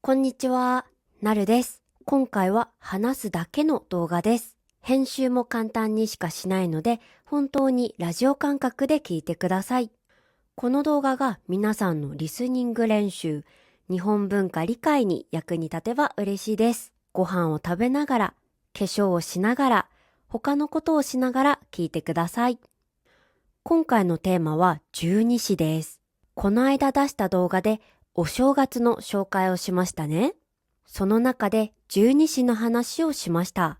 こんにちは、なるです。今回は話すだけの動画です。編集も簡単にしかしないので、本当にラジオ感覚で聞いてください。この動画が皆さんのリスニング練習、日本文化理解に役に立てば嬉しいです。ご飯を食べながら、化粧をしながら、他のことをしながら聞いてください。今回のテーマは十二支です。この間出した動画でお正月の紹介をしましたね。その中で十二支の話をしました。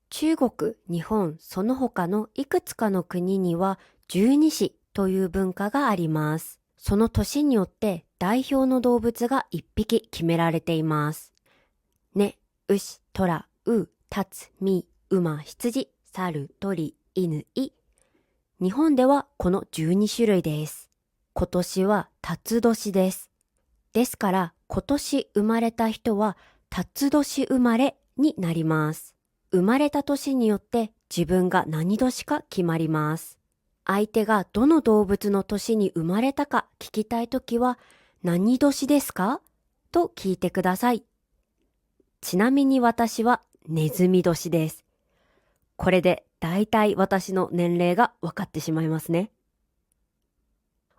中国、日本、その他のいくつかの国には十二支という文化があります。その年によって代表の動物が一匹決められています。ね、牛、虎、う、たつ、み、馬、羊、猿、鳥、犬、い。日本ではこの12種類です。今年は辰年です。ですから今年生まれた人は辰年生まれになります。生まれた年によって自分が何年か決まります。相手がどの動物の年に生まれたか聞きたいときは何年ですかと聞いてください。ちなみに私はネズミ年です。これでだいたい私の年齢が分かってしまいますね。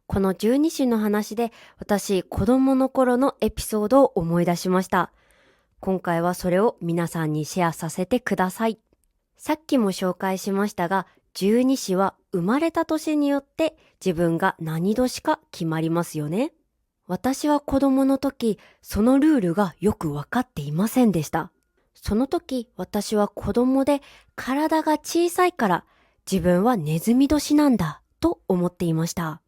この十二支の話で私子供の頃のエピソードを思い出しました。今回はそれを皆さんにシェアさせてください。さっきも紹介しましたが、十二支は生まれた年によって自分が何年か決まりますよね。私は子供の時、そのルールがよく分かっていませんでした。その時私は子供で体が小さいから自分はネズミ年なんだと思っていました。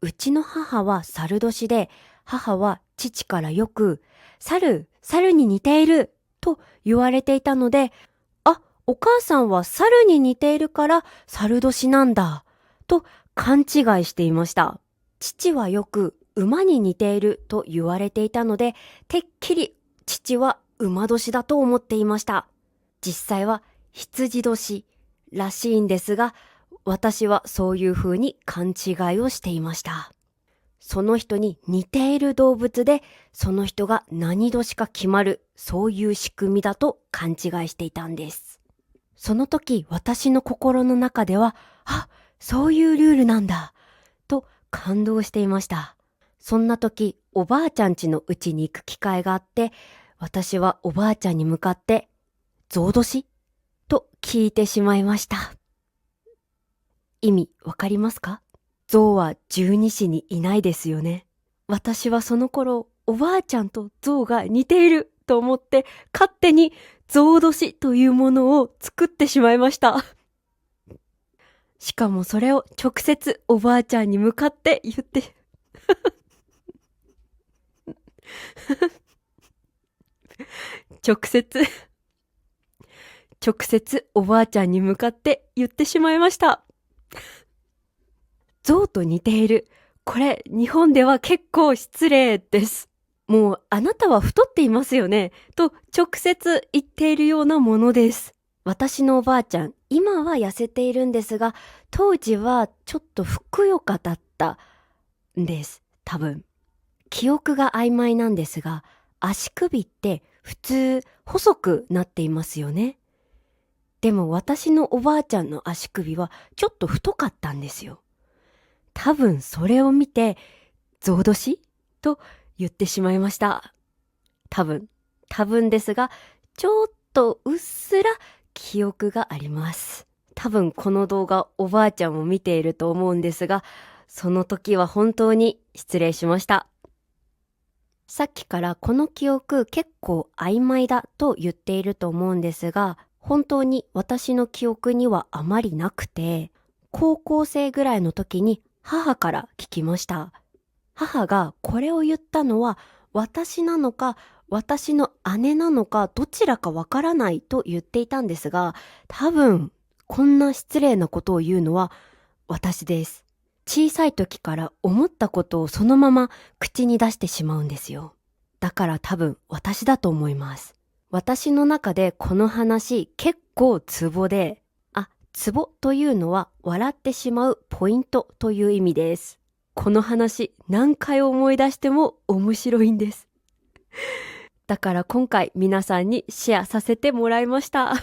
うちの母は猿年で、母は父からよく、猿に似ていると言われていたので、あ、お母さんは猿に似ているから猿年なんだ、と勘違いしていました。父はよく馬に似ていると言われていたので、てっきり父は馬年だと思っていました。実際は羊年らしいんですが、私はそういう風に勘違いをしていました。その人に似ている動物で、その人が何年か決まる、そういう仕組みだと勘違いしていたんです。その時、私の心の中では、あ、そういうルールなんだ、と感動していました。そんな時、おばあちゃん家の家に行く機会があって、私はおばあちゃんに向かって、象年と聞いてしまいました。意味わかりますか？象は十二支にいないですよね。私はその頃、おばあちゃんと象が似ていると思って、勝手に象年というものを作ってしまいました。しかもそれを直接おばあちゃんに向かって言って、直接おばあちゃんに向かって言ってしまいました。象と似ている。これ、日本では結構失礼です。もう、あなたは太っていますよね。と、直接言っているようなものです。私のおばあちゃん、今は痩せているんですが、当時はちょっとふくよかだったんです。多分。記憶が曖昧なんですが、足首って普通細くなっていますよね。でも私のおばあちゃんの足首はちょっと太かったんですよ。多分それを見て、象年と言ってしまいました。多分ですが、ちょっとうっすら記憶があります。多分この動画おばあちゃんも見ていると思うんですが、その時は本当に失礼しました。さっきからこの記憶結構曖昧だと言っていると思うんですが、本当に私の記憶にはあまりなくて、高校生ぐらいの時に母から聞きました。母がこれを言ったのは私なのか私の姉なのかどちらかわからないと言っていたんですが、多分こんな失礼なことを言うのは私です。小さい時から思ったことをそのまま口に出してしまうんですよ。だから多分私だと思います。私の中でこの話結構ツボで、ツボというのは笑ってしまうポイントという意味です。この話何回思い出しても面白いんです。だから今回皆さんにシェアさせてもらいました。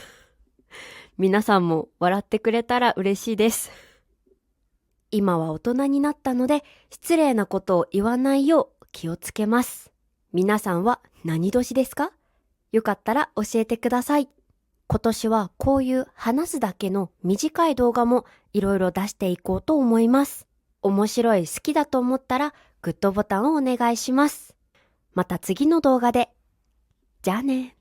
皆さんも笑ってくれたら嬉しいです。今は大人になったので失礼なことを言わないよう気をつけます。皆さんは何年ですか？よかったら教えてください。今年はこういう話すだけの短い動画もいろいろ出していこうと思います。面白い好きだと思ったらグッドボタンをお願いします。また次の動画で。じゃあね。